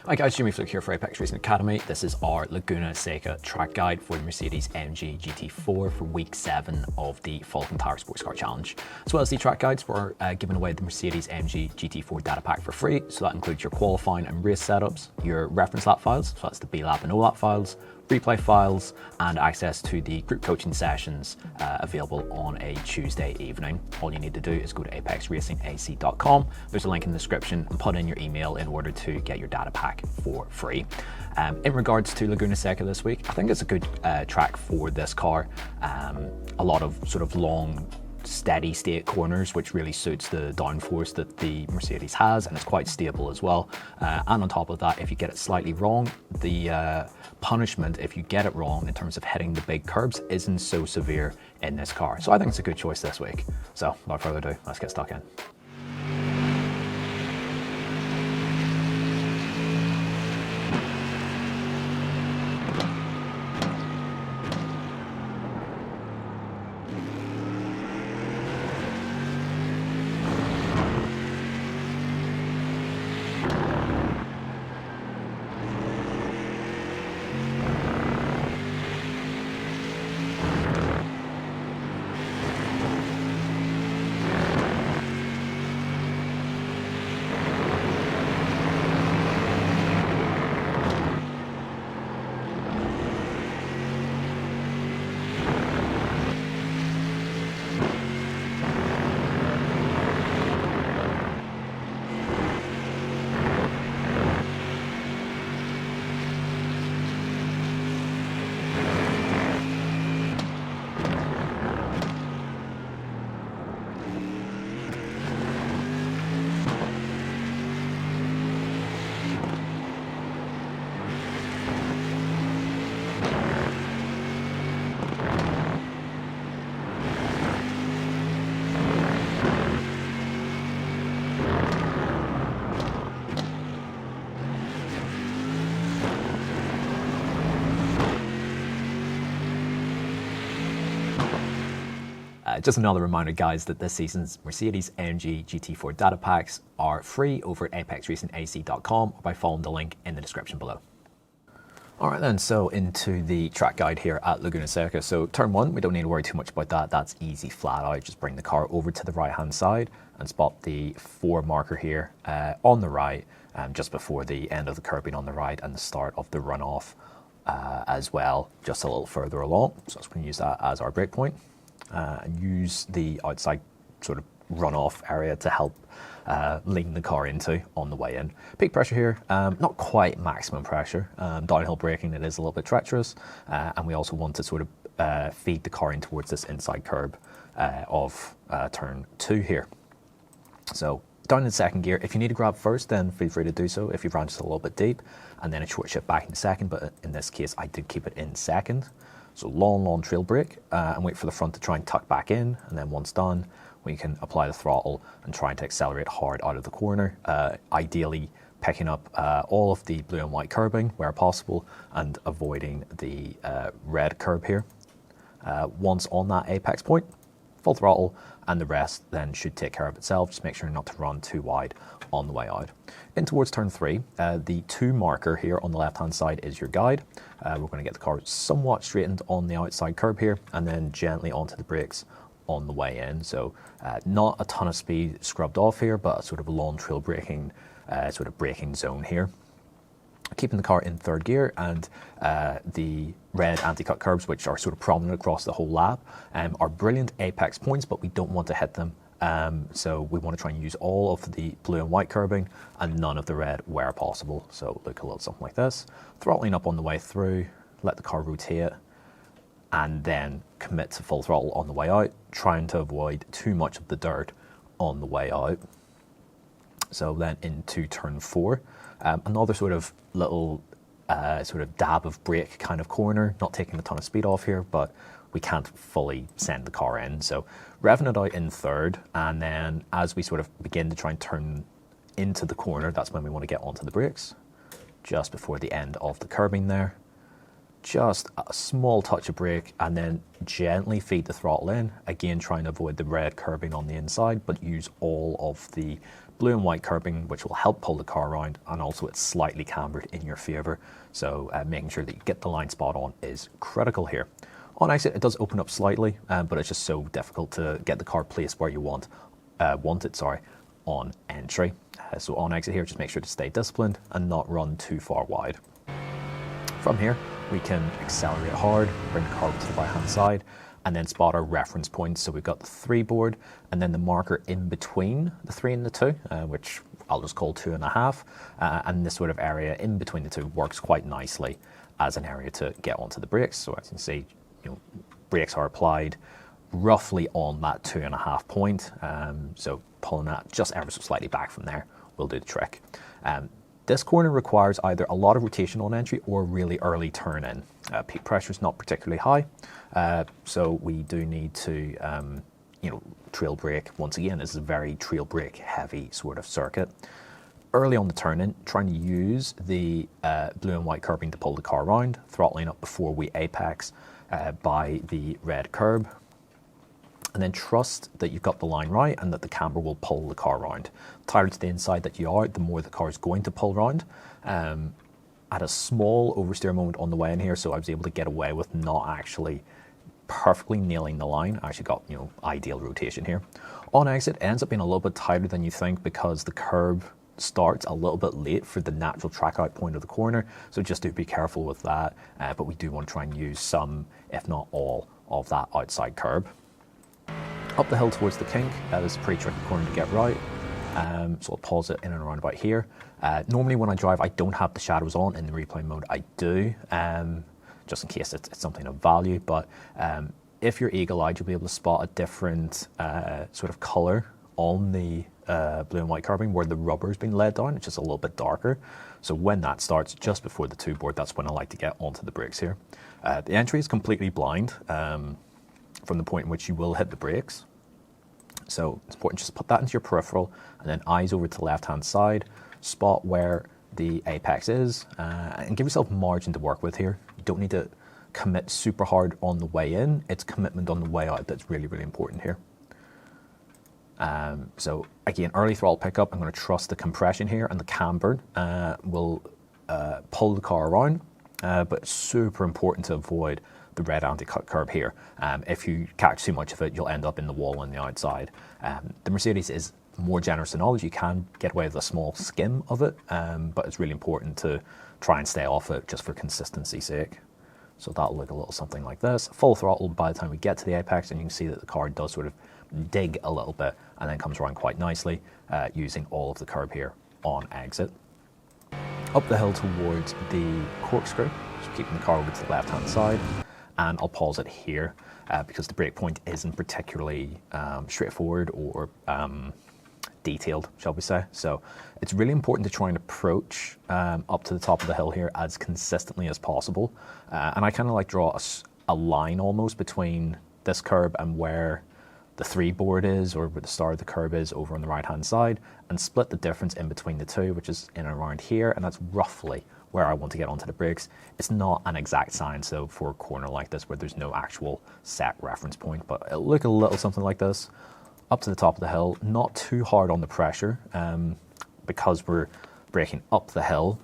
Hi guys, Jimmy Fluke here for Apex Racing Academy. This is our Laguna Seca track guide for the Mercedes-AMG GT4 for week 7 of the Falcon Tower Sports Car Challenge. As well as the track guides, we're giving away the Mercedes-AMG GT4 data pack for free. So that includes your qualifying and race setups, your reference lap files, so that's the B lap and O lap files, replay files, and access to the group coaching sessions available on a Tuesday evening. All you need to do is go to apexracingac.com. There's a link in the description and put in your email in order to get your data pack for free. In regards to Laguna Seca this week, I think it's a good track for this car. A lot of sort of long, steady state corners, which really suits the downforce that the Mercedes has, and it's quite stable as well. And on top of that, if you get it slightly wrong, the punishment if you get it wrong in terms of hitting the big curbs isn't so severe in this car. So I think it's a good choice this week. So without further ado, let's get stuck in. Just another reminder, guys, that this season's Mercedes-AMG GT4 data packs are free over at apexracingac.com or by following the link in the description below. All right then, so into the track guide here at Laguna Seca. So turn 1, we don't need to worry too much about that. That's easy flat out. Just bring the car over to the right-hand side and spot the 4 marker here on the right, just before the end of the curbing on the right and the start of the runoff as well, just a little further along. So I'm just going to use that as our break point. And use the outside sort of runoff area to help lean the car into on the way in. Peak pressure here, not quite maximum pressure. Downhill braking, it is a little bit treacherous, and we also want to sort of feed the car in towards this inside curb of turn 2 here. So down in second gear, if you need to grab first, then feel free to do so if you've ran just a little bit deep, and then a short shift back into second, but in this case I did keep it in second. So long trail brake and wait for the front to try and tuck back in, and then once done, we can apply the throttle and try to accelerate hard out of the corner, ideally picking up all of the blue and white curbing where possible and avoiding the red curb here. Once on that apex point, full throttle, and the rest then should take care of itself. Just make sure not to run too wide on the way out. In towards turn 3, the 2 marker here on the left hand side is your guide. We're going to get the car somewhat straightened on the outside curb here and then gently onto the brakes on the way in. So not a ton of speed scrubbed off here, but a sort of a long trail braking sort of braking zone here. Keeping the car in third gear, and the red anti-cut curbs, which are sort of prominent across the whole lap, are brilliant apex points, but we don't want to hit them. So we want to try and use all of the blue and white curbing and none of the red where possible. So look a little something like this. Throttling up on the way through, let the car rotate, and then commit to full throttle on the way out, trying to avoid too much of the dirt on the way out. So then into turn 4, another sort of little sort of dab of brake kind of corner, not taking a ton of speed off here, but we can't fully send the car in. So revving it out in third, and then as we sort of begin to try and turn into the corner, that's when we want to get onto the brakes, just before the end of the curbing there. just a small touch of brake, and then gently feed the throttle in. Again, trying to avoid the red curbing on the inside, but use all of the blue and white curbing, which will help pull the car around, and also it's slightly cambered in your favor. So making sure that you get the line spot on is critical here. On exit, it does open up slightly, but it's just so difficult to get the car placed where you want it, on entry. So on exit here, just make sure to stay disciplined and not run too far wide. From here, we can accelerate hard, bring the car over to the right-hand side, and then spot our reference points. So we've got the 3 board, and then the marker in between the 3 and the 2, which I'll just call 2.5. And this sort of area in between the 2 works quite nicely as an area to get onto the brakes. So as you can see, brakes are applied roughly on that 2.5 point. So pulling that just ever so slightly back from there will do the trick. This corner requires either a lot of rotation on entry or really early turn in. Peak pressure is not particularly high, so we do need to, trail brake. Once again, this is a very trail brake heavy sort of circuit. Early on the turn in, trying to use the blue and white curbing to pull the car around, throttling up before we apex by the red curb. And then trust that you've got the line right and that the camber will pull the car around. The tighter to the inside that you are, the more the car is going to pull around. I had a small oversteer moment on the way in here, so I was able to get away with not actually perfectly nailing the line. I actually got, ideal rotation here. On exit, it ends up being a little bit tighter than you think because the curb starts a little bit late for the natural track out point of the corner, so just do be careful with that. But we do want to try and use some, if not all, of that outside curb. Up the hill towards the kink, this is a pretty tricky corner to get right, so I'll pause it in and around about here. Normally when I drive I don't have the shadows on. In the replay mode I do, just in case it's something of value, but if you're eagle-eyed you'll be able to spot a different sort of colour on the blue and white curbing where the rubber's been laid down. It's just a little bit darker, so when that starts just before the 2 board, that's when I like to get onto the brakes here. The entry is completely blind from the point in which you will hit the brakes. So it's important just to put that into your peripheral and then eyes over to the left-hand side, spot where the apex is, and give yourself margin to work with here. You don't need to commit super hard on the way in. It's commitment on the way out that's really, really important here. So again, early throttle pickup, I'm going to trust the compression here, and the camber will pull the car around, but it's super important to avoid the red anti-cut curb here. If you catch too much of it, you'll end up in the wall on the outside. The Mercedes is more generous than others. You can get away with a small skim of it, but it's really important to try and stay off it just for consistency's sake. So that'll look a little something like this. Full throttle by the time we get to the apex, and you can see that the car does sort of dig a little bit and then comes around quite nicely using all of the curb here on exit. Up the hill towards the corkscrew, so keeping the car over to the left-hand side. And I'll pause it here because the brake point isn't particularly straightforward or detailed, shall we say. So it's really important to try and approach up to the top of the hill here as consistently as possible. And I kind of like draw a line almost between this curb and where the 3 board is, or where the start of the curb is over on the right-hand side, and split the difference in between the 2, which is in and around here, and that's roughly where I want to get onto the brakes. It's not an exact science though for a corner like this where there's no actual set reference point, but it'll look a little something like this. Up to the top of the hill, not too hard on the pressure because we're braking up the hill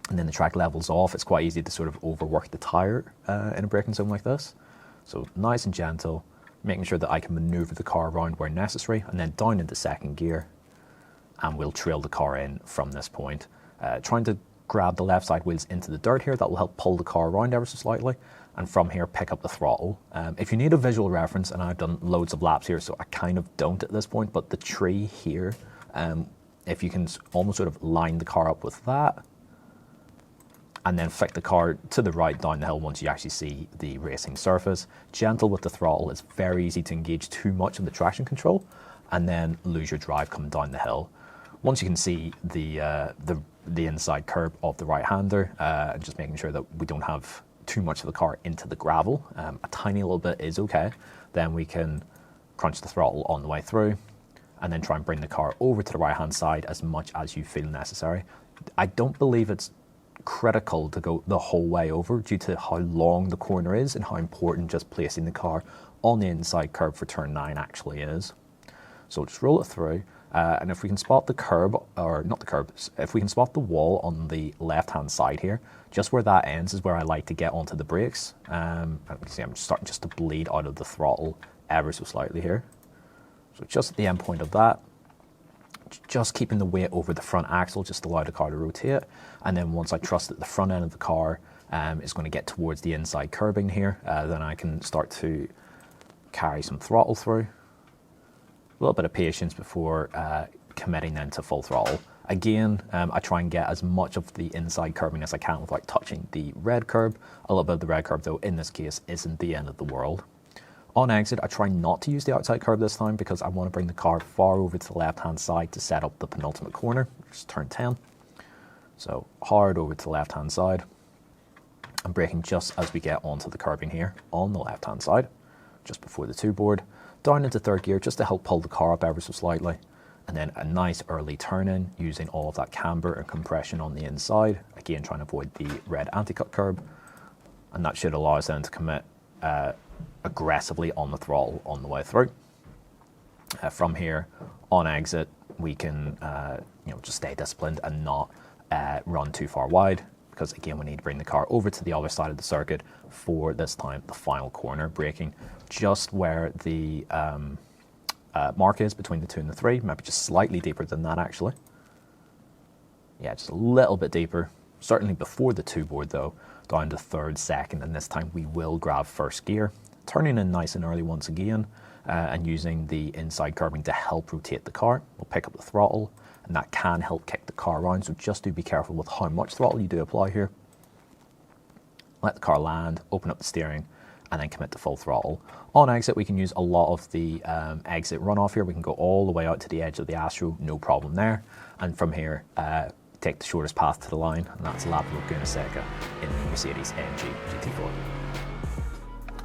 and then the track levels off. It's quite easy to sort of overwork the tyre in a braking zone like this. So nice and gentle, making sure that I can maneuver the car around where necessary, and then down into second gear, and we'll trail the car in from this point. Trying to grab the left side wheels into the dirt here, that will help pull the car around ever so slightly, and from here pick up the throttle. If you need a visual reference, and I've done loads of laps here so I kind of don't at this point, but the tree here, if you can almost sort of line the car up with that and then flick the car to the right down the hill once you actually see the racing surface. Gentle with the throttle. It's very easy to engage too much in the traction control and then lose your drive coming down the hill. Once you can see the inside curb of the right-hander, just making sure that we don't have too much of the car into the gravel, a tiny little bit is okay, then we can crunch the throttle on the way through and then try and bring the car over to the right-hand side as much as you feel necessary. I don't believe it's critical to go the whole way over due to how long the corner is and how important just placing the car on the inside curb for turn 9 actually is. So just roll it through, and if we can spot the curb, or not the curb, if we can spot the wall on the left-hand side here, just where that ends is where I like to get onto the brakes. And you can see I'm starting just to bleed out of the throttle ever so slightly here. So just at the end point of that, just keeping the weight over the front axle, just allow the car to rotate. And then once I trust that the front end of the car is going to get towards the inside curbing here, then I can start to carry some throttle through. A little bit of patience before committing then to full throttle. Again, I try and get as much of the inside curbing as I can without touching the red curb. A little bit of the red curb, though, in this case, isn't the end of the world. On exit, I try not to use the outside curb this time because I want to bring the car far over to the left-hand side to set up the penultimate corner, which is turn 10. So hard over to the left-hand side. I'm braking just as we get onto the curbing here on the left-hand side, just before the 2-board. Down into 3rd gear just to help pull the car up ever so slightly. And then a nice early turn in using all of that camber and compression on the inside. Again, trying to avoid the red anti-cut curb. And that should allow us then to commit aggressively on the throttle on the way through. From here, on exit, we can just stay disciplined and not run too far wide. Because again, we need to bring the car over to the other side of the circuit for this time the final corner, braking just where the mark is between the 2 and the 3, maybe just slightly deeper than that actually. Yeah, just a little bit deeper, certainly before the 2-board though, down to 3rd, 2nd, and this time we will grab 1st gear, turning in nice and early once again, and using the inside curbing to help rotate the car. We'll pick up the throttle, and that can help kick the car around, so just do be careful with how much throttle you do apply here. Let the car land, open up the steering, and then commit to full throttle. On exit, we can use a lot of the exit runoff here. We can go all the way out to the edge of the Astro, no problem there. And from here, take the shortest path to the line, and that's Laguna Seca in the Mercedes-AMG GT4.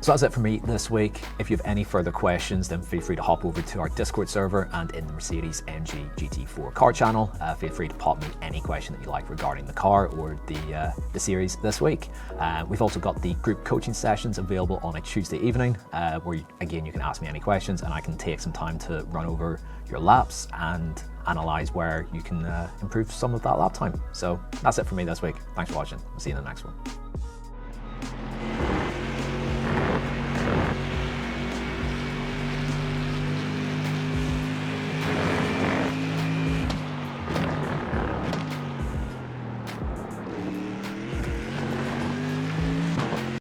So that's it for me this week. If you have any further questions, then feel free to hop over to our Discord server, and in the Mercedes-AMG GT4 car channel, feel free to pop me any question that you like regarding the car or the series this week. We've also got the group coaching sessions available on a Tuesday evening, where again you can ask me any questions and I can take some time to run over your laps and analyze where you can improve some of that lap time. So that's it for me this week. Thanks for watching. I'll see you in the next one.